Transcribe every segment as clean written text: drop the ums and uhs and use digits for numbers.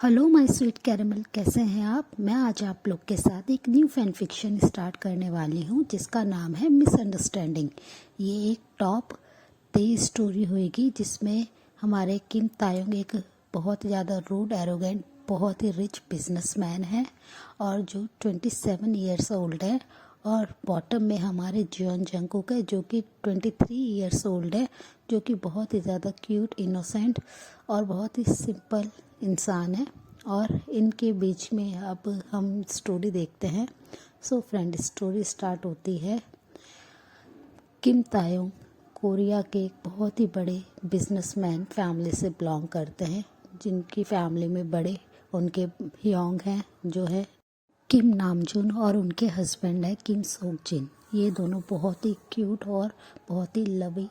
Hello my sweet caramel, कैसे हैं आप। मैं आज आप लोग के साथ एक न्यू फैन फिक्शन स्टार्ट करने वाली हूँ जिसका नाम है मिसअंडरस्टैंडिंग। ये एक टॉप 23 स्टोरी होएगी जिसमें हमारे किम तायोंग एक बहुत ज़्यादा रूड एरोगेंट बहुत ही रिच बिजनेसमैन है और जो 27 ईयर्स ओल्ड है। और बॉटम में हमारे जियोन जंगकुक है जो कि 23 ईयर्स ओल्ड है, जो कि बहुत ही ज़्यादा क्यूट, इनोसेंट और बहुत ही सिंपल इंसान है। और इनके बीच में अब हम स्टोरी देखते हैं। सो फ्रेंड, स्टोरी स्टार्ट होती है। किम तायोंग कोरिया के एक बहुत ही बड़े बिजनेसमैन फैमिली से बिलोंग करते हैं, जिनकी फैमिली में बड़े उनके ह्योंग हैं जो है किम नामजून, और उनके हस्बैंड है किम सोक जिन। ये दोनों बहुत ही क्यूट और बहुत ही लवी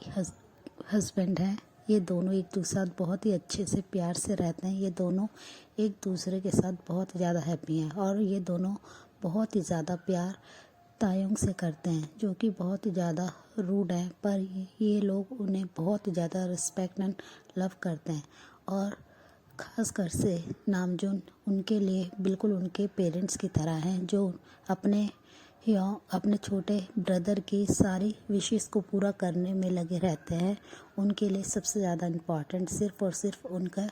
हस्बैंड हैं। ये दोनों एक दूसरे साथ बहुत ही अच्छे से प्यार से रहते हैं। ये दोनों एक दूसरे के साथ बहुत ज़्यादा हैप्पी हैं और ये दोनों बहुत ही ज़्यादा प्यार तायोंग से करते हैं, जो कि बहुत ही ज़्यादा रूड है, पर ये लोग उन्हें बहुत ही ज़्यादा रिस्पेक्ट एंड लव करते हैं। और ख़ास कर से नामजून उनके लिए बिल्कुल उनके पेरेंट्स की तरह हैं, जो अपने छोटे ब्रदर की सारी विशेस को पूरा करने में लगे रहते हैं। उनके लिए सबसे ज़्यादा इम्पॉर्टेंट सिर्फ़ और सिर्फ उनका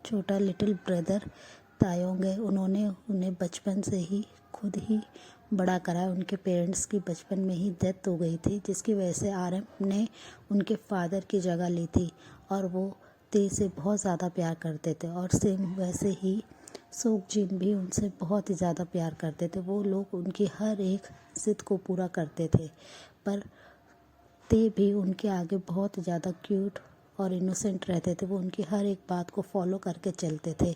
छोटा लिटिल ब्रदर तायोंग है। उन्होंने उन्हें बचपन से ही खुद ही बड़ा करा है। उनके पेरेंट्स की बचपन में ही डेथ हो गई थी, जिसकी वजह से आरएम ने उनके फादर की जगह ली थी और वो ते से बहुत ज़्यादा प्यार करते थे। और सेम वैसे ही सोक जिन भी उनसे बहुत ही ज़्यादा प्यार करते थे। वो लोग उनकी हर एक ज़िद को पूरा करते थे, पर ते भी उनके आगे बहुत ज़्यादा क्यूट और इनोसेंट रहते थे। वो उनकी हर एक बात को फॉलो करके चलते थे।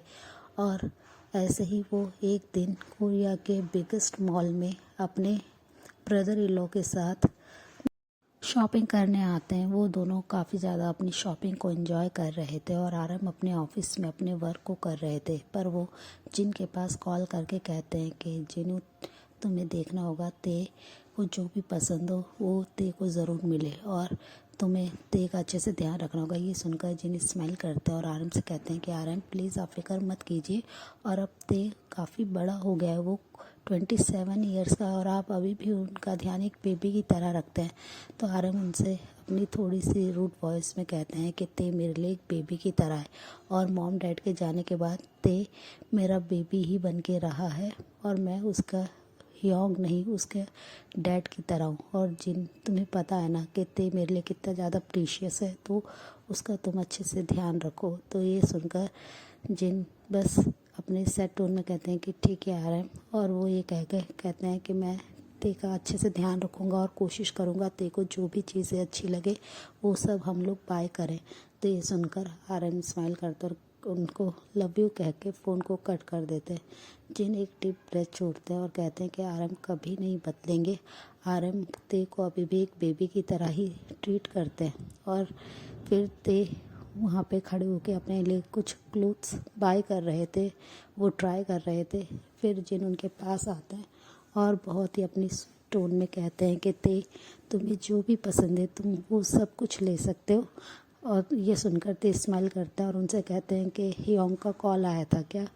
और ऐसे ही वो एक दिन कोरिया के बिगेस्ट मॉल में अपने ब्रदर इन लॉ के साथ शॉपिंग करने आते हैं। वो दोनों काफ़ी ज़्यादा अपनी शॉपिंग को एंजॉय कर रहे थे और आरएम अपने ऑफिस में अपने वर्क को कर रहे थे। पर वो जिन के पास कॉल करके कहते हैं कि जिनू, तुम्हें देखना होगा ते को जो भी पसंद हो वो ते को ज़रूर मिले और तुम्हें ते का अच्छे से ध्यान रखना होगा। ये सुनकर जिन स्माइल करते हैं और आरएम से कहते हैं कि आरएम प्लीज़ आप फिक्र मत कीजिए। और अब ते काफ़ी बड़ा हो गया है, वो 27 ईयर्स का, और आप अभी भी उनका ध्यान एक बेबी की तरह रखते हैं। तो आरएम उनसे अपनी थोड़ी सी रूड वॉइस में कहते हैं कि ते मेरे लिए एक बेबी की तरह है और मॉम डैड के जाने के बाद ते मेरा बेबी ही बन के रहा है और मैं उसका ह्योंग नहीं, उसके डैड की तरह हूँ। और जिन, तुम्हें पता है ना कि ते मेरे लिए कितना ज़्यादा प्रीशियस है, तो उसका तुम अच्छे से ध्यान रखो। तो ये सुनकर जिन बस अपने सेट टोन में कहते हैं कि ठीक है आ रहे हैं। और वो ये कह के कहते हैं कि मैं ते का अच्छे से ध्यान रखूँगा और कोशिश करूँगा ते को जो भी चीज़ें अच्छी लगे वो सब हम लोग बाय करें। तो ये सुनकर आरएम स्माइल करते और उनको लव यू कह के फ़ोन को कट कर देते हैं। जिन एक डीप ब्रेथ छोड़ते हैं और कहते हैं कि आरएम कभी नहीं बदलेंगे। आरएम ते को अभी भी एक बेबी की तरह ही ट्रीट करते हैं। और फिर ते वहाँ पे खड़े होकर अपने लिए कुछ क्लोथ्स बाय कर रहे थे, वो ट्राई कर रहे थे। फिर जिन उनके पास आते हैं और बहुत ही अपनी टोन में कहते हैं कि ते तुम्हें जो भी पसंद है तुम वो सब कुछ ले सकते हो। और ये सुनकर ते स्माइल करते हैं और उनसे कहते हैं कि ह्योंग का कॉल आया था क्या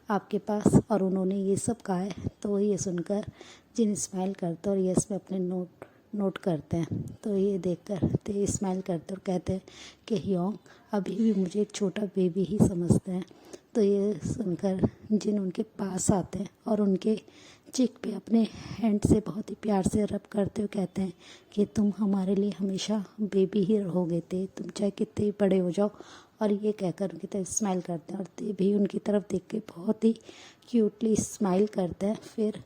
आपके पास, और उन्होंने ये सब कहा है। तो ये सुनकर जिन स्माइल करते हैं और यस में अपने नोट करते हैं। तो ये देखकर ते स्माइल करते और कहते हैं कि ह्योंग अभी भी मुझे एक छोटा बेबी ही समझते हैं। तो ये सुनकर जिन उनके पास आते हैं और उनके चिक पे अपने हैंड से बहुत ही प्यार से रब करते हुए कहते हैं कि तुम हमारे लिए हमेशा बेबी ही रहोगे ते, तुम चाहे कितने ही बड़े हो जाओ। और ये कहकर उनकी तरफ स्माइल करते हैं और ते भी उनकी तरफ देख के बहुत ही क्यूटली स्माइल करते हैं। फिर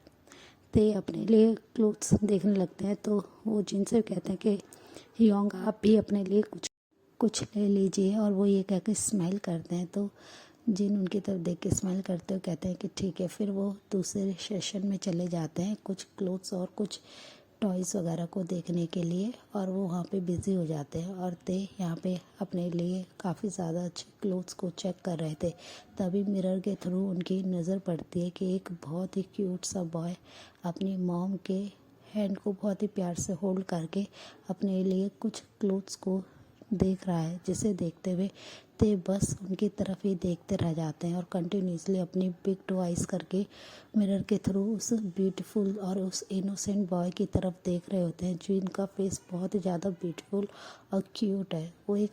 ते अपने लिए क्लोथ्स देखने लगते हैं। तो वो जिनसे कहते हैं कि ह्योंग आप भी अपने लिए कुछ ले लीजिए, और वो ये कहकर स्माइल करते हैं। तो जिन उनकी तरफ देख के स्माइल करते हुए कहते हैं कि ठीक है। फिर वो दूसरे सेशन में चले जाते हैं कुछ क्लोथ्स और कुछ टॉयज़ वगैरह को देखने के लिए, और वो वहाँ पे बिज़ी हो जाते हैं। और ते यहाँ पे अपने लिए काफ़ी ज़्यादा अच्छे क्लोथ्स को चेक कर रहे थे। तभी मिरर के थ्रू उनकी नज़र पड़ती है कि एक बहुत ही क्यूट सा बॉय अपनी मॉम के हैंड को बहुत ही प्यार से होल्ड करके अपने लिए कुछ क्लोथ्स को देख रहा है, जिसे देखते हुए ते बस उनकी तरफ ही देखते रह जाते हैं और कंटिन्यूसली अपनी बिग टू आइज करके मिरर के थ्रू उस ब्यूटीफुल और उस इनोसेंट बॉय की तरफ देख रहे होते हैं, जिनका फेस बहुत ही ज़्यादा ब्यूटीफुल और क्यूट है। वो एक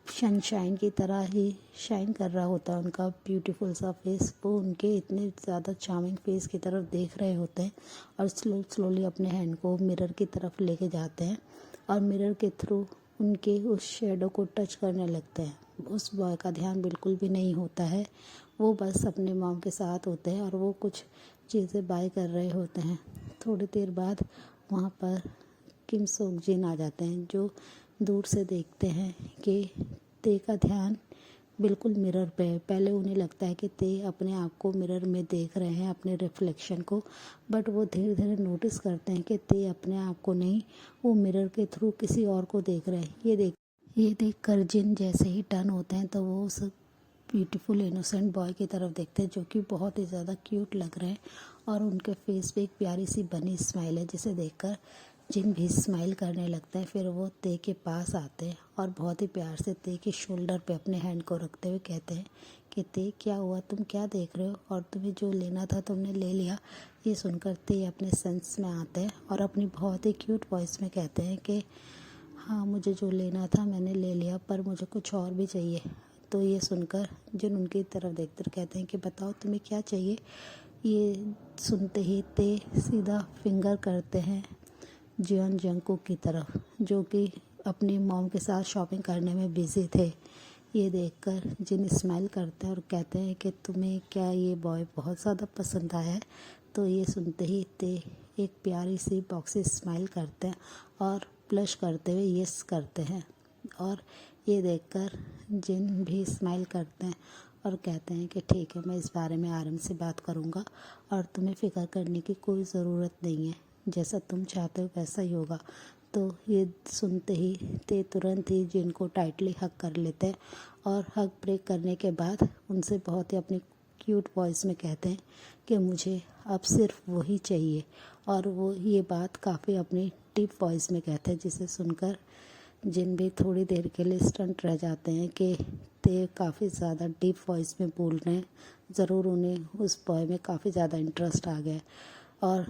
सनशाइन की तरह ही शाइन कर रहा होता है उनका ब्यूटीफुल सा फेस। वो उनके इतने ज़्यादा चार्मिंग फेस की तरफ देख रहे होते हैं और स्लोली अपने हैंड को मिरर की तरफ लेके जाते हैं और मिरर के थ्रू उनके उस शेडो को टच करने लगते हैं। उस बॉय का ध्यान बिल्कुल भी नहीं होता है, वो बस अपने मॉम के साथ होते हैं और वो कुछ चीज़ें बाय कर रहे होते हैं। थोड़ी देर बाद वहाँ पर किम सोक जिन आ जाते हैं, जो दूर से देखते हैं कि ते का ध्यान बिल्कुल मिरर पे है। पहले उन्हें लगता है कि ते अपने आप को मिरर में देख रहे हैं, अपने रिफ्लेक्शन को, बट वो धीरे धीरे नोटिस करते हैं कि ते अपने आप को नहीं, वो मिरर के थ्रू किसी और को देख रहे हैं। ये देख कर जिन जैसे ही टर्न होते हैं तो वो उस ब्यूटीफुल इनोसेंट बॉय की तरफ देखते हैं, जो कि बहुत ही ज़्यादा क्यूट लग रहे हैं और उनके फेस पे एक प्यारी सी बनी स्माइल है, जिसे देखकर जिन भी स्माइल करने लगता है। फिर वो ते के पास आते हैं और बहुत ही प्यार से ते के शोल्डर पे अपने हैंड को रखते हुए कहते हैं कि ते क्या हुआ, तुम क्या देख रहे हो और तुम्हें जो लेना था तुमने ले लिया। ये सुनकर ते अपने सेंस में आते हैं और अपनी बहुत ही क्यूट वॉइस में कहते हैं कि हाँ, मुझे जो लेना था मैंने ले लिया, पर मुझे कुछ और भी चाहिए। तो ये सुनकर जिन उनकी तरफ देखते कहते हैं कि बताओ तुम्हें क्या चाहिए। ये सुनते ही ते सीधा फिंगर करते हैं जियोन जंगकुक की तरफ, जो कि अपनी मॉम के साथ शॉपिंग करने में बिजी थे। ये देखकर जिन स्माइल करते हैं और कहते हैं कि तुम्हें क्या ये बॉय बहुत ज़्यादा पसंद आया है। तो ये सुनते ही ते एक प्यारी सी बॉक्सी स्माइल करते हैं और ब्लश करते हुए यस करते हैं और ये देखकर जिन भी स्माइल करते हैं और कहते हैं कि ठीक है, मैं इस बारे में आराम से बात करूँगा और तुम्हें फ़िक्र करने की कोई ज़रूरत नहीं है, जैसा तुम चाहते हो वैसा ही होगा। तो ये सुनते ही ते तुरंत ही जिन को टाइटली हग कर लेते हैं और हग ब्रेक करने के बाद उनसे बहुत ही अपनी क्यूट वॉइस में कहते हैं कि मुझे अब सिर्फ वही चाहिए। और वो ये बात काफ़ी अपनी डीप वॉइस में कहते हैं, जिसे सुनकर जिन भी थोड़ी देर के लिए स्टंट रह जाते हैं कि ते काफ़ी ज़्यादा डीप वॉइस में बोल रहे हैं। ज़रूर उन्हें उस बॉय में काफ़ी ज़्यादा इंटरेस्ट आ गया। और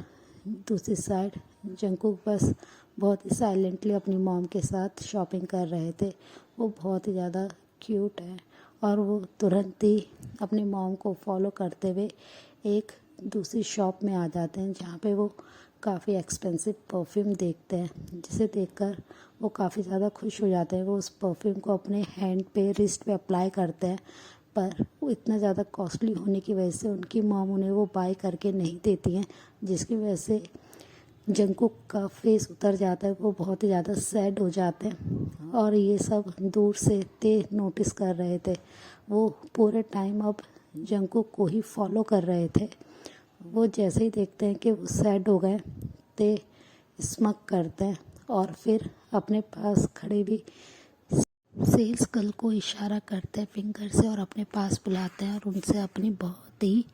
दूसरी साइड जंगकुक बस बहुत ही साइलेंटली अपनी मॉम के साथ शॉपिंग कर रहे थे। वो बहुत ही ज़्यादा क्यूट है और वो तुरंत ही अपनी मॉम को फॉलो करते हुए एक दूसरी शॉप में आ जाते हैं, जहाँ पे वो काफ़ी एक्सपेंसिव परफ्यूम देखते हैं, जिसे देखकर वो काफ़ी ज़्यादा खुश हो जाते हैं। वो उस परफ्यूम को अपने हैंड पे, रिस्ट पे अप्लाई करते हैं, पर वो इतना ज़्यादा कॉस्टली होने की वजह से उनकी मॉम उन्हें वो बाय करके नहीं देती हैं, जिसकी वजह से जंगकुक का फेस उतर जाता है। वो बहुत ही ज़्यादा सैड हो जाते हैं और ये सब दूर से ते नोटिस कर रहे थे। वो पूरे टाइम अब जंगकुक को ही फॉलो कर रहे थे। वो जैसे ही देखते हैं कि वो सैड हो गए, ते स्मक करते हैं और फिर अपने पास खड़े भी सेल्स गर्ल को इशारा करते हैं फिंगर से और अपने पास बुलाते हैं और उनसे अपनी बहुत ही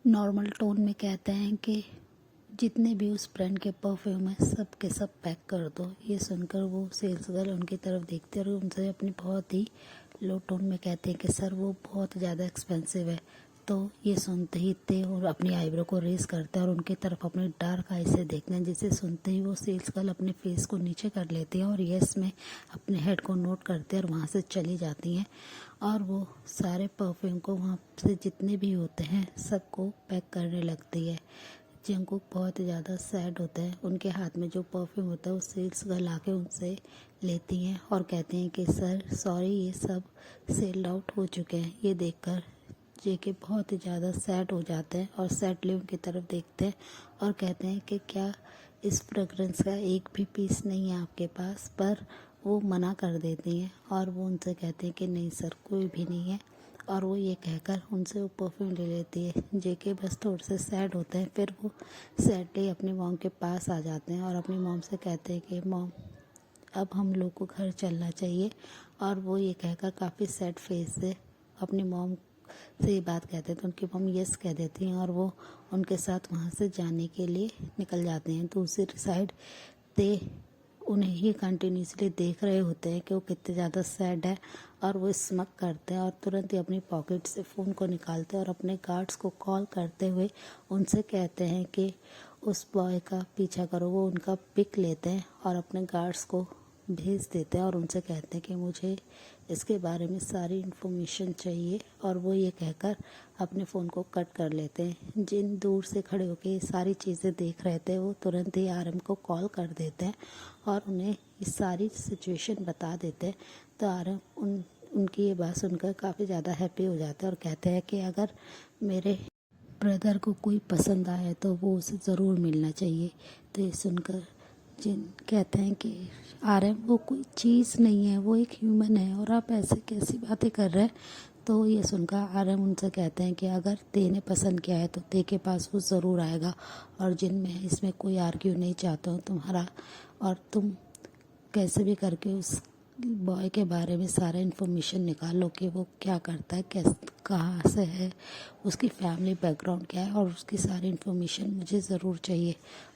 नॉर्मल टोन में कहते हैं कि जितने भी उस ब्रांड के परफ्यूम है सब के सब पैक कर दो। ये सुनकर वो सेल्स गर्ल उनकी तरफ देखते हैं और उनसे अपनी बहुत ही लो टोन में कहते हैं कि सर वो बहुत ज़्यादा एक्सपेंसिव है। तो ये सुनते ही ते और अपनी आईब्रो को रेस करते हैं और उनकी तरफ अपने डार्क आई से देखते हैं, जिसे सुनते ही वो सेल्स गर्ल अपने फेस को नीचे कर लेती है और यस में अपने हेड को नोट करते हैं और वहाँ से चली जाती हैं। और वो सारे परफ्यूम को वहाँ से जितने भी होते हैं सबको पैक करने लगती है। जंगकुक बहुत ही ज़्यादा सैड होता है। उनके हाथ में जो परफ्यूम होता है वो सेल्स गर्ल आके उनसे लेती हैं और कहते हैं कि सर सॉरी, ये सब सेल आउट हो चुके हैं। ये देखकर जेके बहुत ही ज़्यादा सैड हो जाते हैं और सैडली उनकी तरफ देखते हैं और कहते हैं कि क्या इस फ्रेगरेंस का एक भी पीस नहीं है आपके पास। पर वो मना कर देती हैं और वो उनसे कहते हैं कि नहीं सर, कोई भी नहीं है। और वो ये कहकर उनसे वो परफ्यूम ले लेती है। जेके बस थोड़े से सैड होते हैं। फिर वो सैडली अपनी मॉम के पास आ जाते हैं और अपनी मॉम से कहते हैं कि मॉम अब हम लोग को घर चलना चाहिए। और वो ये कहकर काफ़ी सैड फेस से अपनी मॉम से ये बात कहते हैं तो उनकी मॉम यस कह देती हैं और वो उनके साथ वहाँ से जाने के लिए निकल जाते हैं। दूसरी साइड ते उन्हें ही कंटिन्यूसली देख रहे होते हैं कि वो कितने ज़्यादा सैड है, और वो स्मक करते हैं और तुरंत ही अपनी पॉकेट से फ़ोन को निकालते हैं और अपने गार्ड्स को कॉल करते हुए उनसे कहते हैं कि उस बॉय का पीछा करो। वो उनका पिक लेते हैं और अपने गार्ड्स को भेज देते हैं और उनसे कहते हैं कि मुझे इसके बारे में सारी इन्फॉर्मेशन चाहिए, और वो ये कहकर अपने फ़ोन को कट कर लेते हैं। जिन दूर से खड़े होकर ये सारी चीज़ें देख रहे थे वो तुरंत ही आरएम को कॉल कर देते हैं और उन्हें ये सारी सिचुएशन बता देते हैं। तो आरएम उनकी ये बात सुनकर काफ़ी ज़्यादा हैप्पी हो जाता है और कहते हैं कि अगर मेरे ब्रदर को कोई पसंद आए तो वो उसे ज़रूर मिलना चाहिए। तो ये सुनकर जिन कहते हैं कि आरएम वो कोई चीज़ नहीं है, वो एक ह्यूमन है, और आप ऐसे कैसी बातें कर रहे हैं। तो ये सुनकर आरएम उनसे कहते हैं कि अगर ते ने पसंद किया है तो ते के पास वो ज़रूर आएगा, और जिन मैं इसमें कोई आर्ग्यू नहीं चाहता हूँ तुम्हारा, और तुम कैसे भी करके उस बॉय के बारे में सारा इन्फॉर्मेशन निकालो कि वो क्या करता है, कैसे, कहाँ से है, उसकी फैमिली बैकग्राउंड क्या है, और उसकी सारी इन्फॉर्मेशन मुझे ज़रूर चाहिए।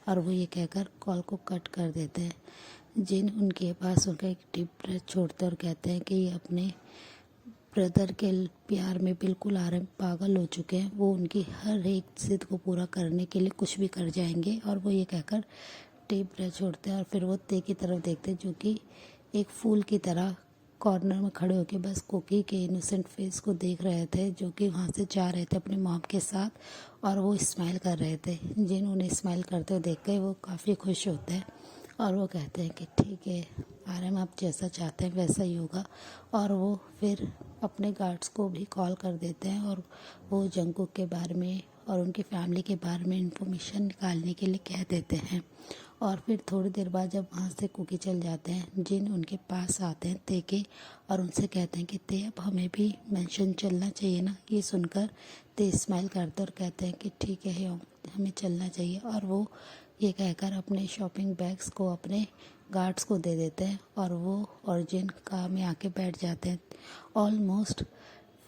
और वो ये कहकर कॉल को कट कर देते हैं। जिन उनके पास उनका एक डीप ब्रेथ छोड़ते और कहते हैं कि ये अपने ब्रदर के प्यार में बिल्कुल आरएम पागल हो चुके हैं, वो उनकी हर एक जिद को पूरा करने के लिए कुछ भी कर जाएंगे। और वो ये कहकर डीप ब्रेथ छोड़ते हैं और फिर वो ते की तरफ देखते हैं, जो कि एक फूल की तरह कॉर्नर में खड़े होकर बस कुकी के इनोसेंट फेस को देख रहे थे, जो कि वहाँ से जा रहे थे अपनी मॉम के साथ, और वो स्माइल कर रहे थे। जिन उन्हें स्माइल करते हुए देख के वो काफ़ी खुश होते हैं और वो कहते हैं कि ठीक है आरएम, आप जैसा चाहते हैं वैसा ही होगा। और वो फिर अपने गार्ड्स को भी कॉल कर देते हैं और वो जंगकुक के बारे में और उनकी फैमिली के बारे में इंफॉर्मेशन निकालने के लिए कह देते हैं। और फिर थोड़ी देर बाद जब वहाँ से कुकी चल जाते हैं, जिन उनके पास आते हैं ते के, और उनसे कहते हैं कि ते अब हमें भी मेंशन चलना चाहिए ना। ये सुनकर ते स्माइल करते और कहते हैं कि ठीक है हमें चलना चाहिए। और वो ये कहकर अपने शॉपिंग बैग्स को अपने गार्ड्स को दे देते हैं और वो और जिन कार में आके बैठ जाते हैं। ऑलमोस्ट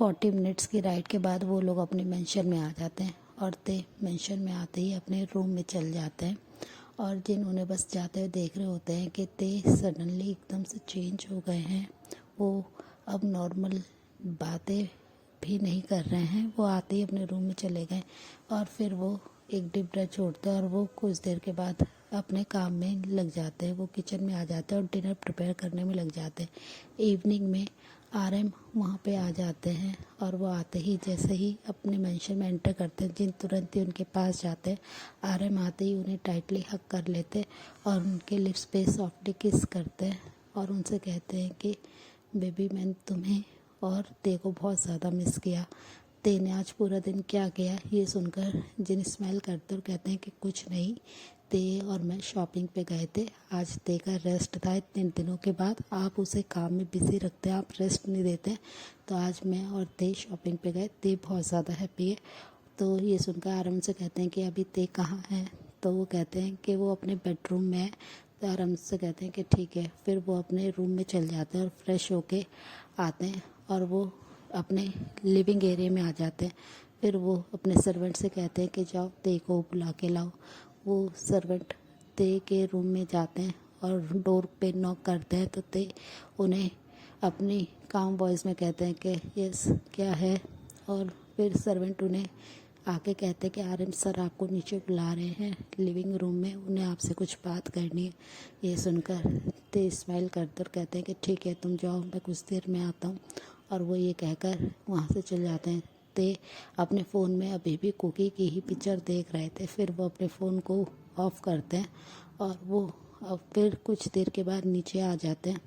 40 मिनट्स की राइड के बाद वो लोग अपने मेंशन में आ जाते हैं और ते मेंशन में आते ही अपने रूम में चल जाते हैं। और जिन उन्हें बस जाते हुए देख रहे होते हैं कि ते सडनली एकदम से चेंज हो गए हैं। वो अब नॉर्मल बातें भी नहीं कर रहे हैं, वो आते ही अपने रूम में चले गए। और फिर वो एक डीप ब्रेथ छोड़ते हैं और वो कुछ देर के बाद अपने काम में लग जाते हैं। वो किचन में आ जाते हैं और डिनर प्रिपेयर करने में लग जाते हैं। इवनिंग में आरएम वहाँ पे आ जाते हैं और वो आते ही जैसे ही अपने मेंशन में एंटर करते हैं, जिन तुरंत ही उनके पास जाते हैं। आरएम आते ही उन्हें टाइटली हग कर लेते और उनके लिप्स पे सॉफ्टली किस करते हैं और उनसे कहते हैं कि बेबी मैंने तुम्हें और ते को बहुत ज़्यादा मिस किया। ते ने आज पूरा दिन क्या किया? ये सुनकर जिन स्माइल करते और कहते हैं कि कुछ नहीं, ते और मैं शॉपिंग पे गए थे। आज ते का रेस्ट था, इतने दिनों के बाद आप उसे काम में बिजी रखते हैं, आप रेस्ट नहीं देते। तो आज मैं और ते शॉपिंग पे गए। ते बहुत ज़्यादा हैप्पी है। तो ये सुनकर आराम से कहते हैं कि अभी ते कहाँ है? तो वो कहते हैं कि वो अपने बेडरूम में है। तो आराम से कहते हैं कि ठीक है। फिर वो अपने रूम में चल जाते हैं और फ्रेश होके आते हैं और वो अपने लिविंग एरिया में आ जाते हैं। फिर वो अपने सर्वेंट से कहते हैं कि जाओ ते को बुला के लाओ। वो सर्वेंट ते के रूम में जाते हैं और डोर पे नॉक करते हैं। तो ते उन्हें अपनी काम वॉइस में कहते हैं कि यस क्या है। और फिर सर्वेंट उन्हें आके कहते हैं कि आरएम सर आपको नीचे बुला रहे हैं लिविंग रूम में, उन्हें आपसे कुछ बात करनी है। ये सुनकर ते स्माइल करते और कहते हैं कि ठीक है तुम जाओ, मैं कुछ देर में आता हूँ। और वो ये कहकर वहाँ से चले जाते हैं। ते अपने फ़ोन में अभी भी कुकी की ही पिक्चर देख रहे थे। फिर वो अपने फ़ोन को ऑफ़ करते हैं और वो अब फिर कुछ देर के बाद नीचे आ जाते हैं।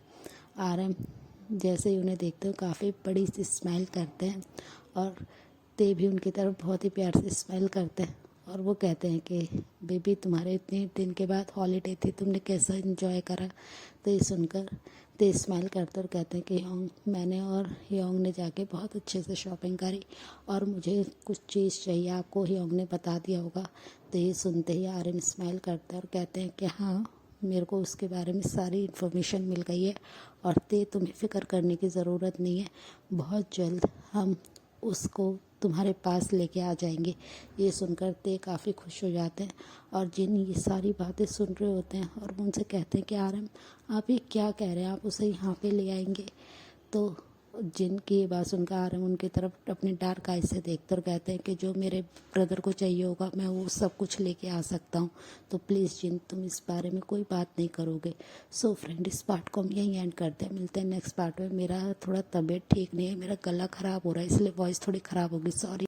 आरएम जैसे ही उन्हें देखते हो काफ़ी बड़ी सी स्माइल करते हैं और ते भी उनकी तरफ बहुत ही प्यार से स्माइल करते हैं और वो कहते हैं कि बेबी तुम्हारे इतने दिन के बाद हॉलीडे थी, तुमने कैसा एंजॉय करा? तो ये सुनकर ते स्माइल करते और कहते हैं कि योंग, मैंने और योंग ने जाके बहुत अच्छे से शॉपिंग करी और मुझे कुछ चीज़ चाहिए, आपको योंग ने बता दिया होगा। तो ये सुनते ही आर्यन स्माइल करते और कहते हैं कि हाँ मेरे को उसके बारे में सारी इन्फॉर्मेशन मिल गई है और ते तुम्हें फ़िक्र करने की ज़रूरत नहीं है। बहुत जल्द हम उसको तुम्हारे पास लेके आ जाएंगे। ये सुनकर ते काफ़ी खुश हो जाते हैं और जिन ये सारी बातें सुन रहे होते हैं और वो उनसे कहते हैं कि आरम आप ये क्या कह रहे हैं, आप उसे यहाँ पे ले आएंगे। तो जिन की ये बात सुनकर आरम उनकी तरफ अपने डार्क आई से देखते और कहते हैं कि जो मेरे ब्रदर को चाहिए होगा मैं वो सब कुछ लेके आ सकता हूँ, तो प्लीज़ जिन तुम इस बारे में कोई बात नहीं करोगे। सो फ्रेंड, इस पार्ट को हम यहीं एंड करते हैं, मिलते हैं नेक्स्ट पार्ट में। मेरा थोड़ा तबीयत ठीक नहीं है, मेरा गला ख़राब हो रहा है इसलिए वॉइस थोड़ी ख़राब होगी, सॉरी।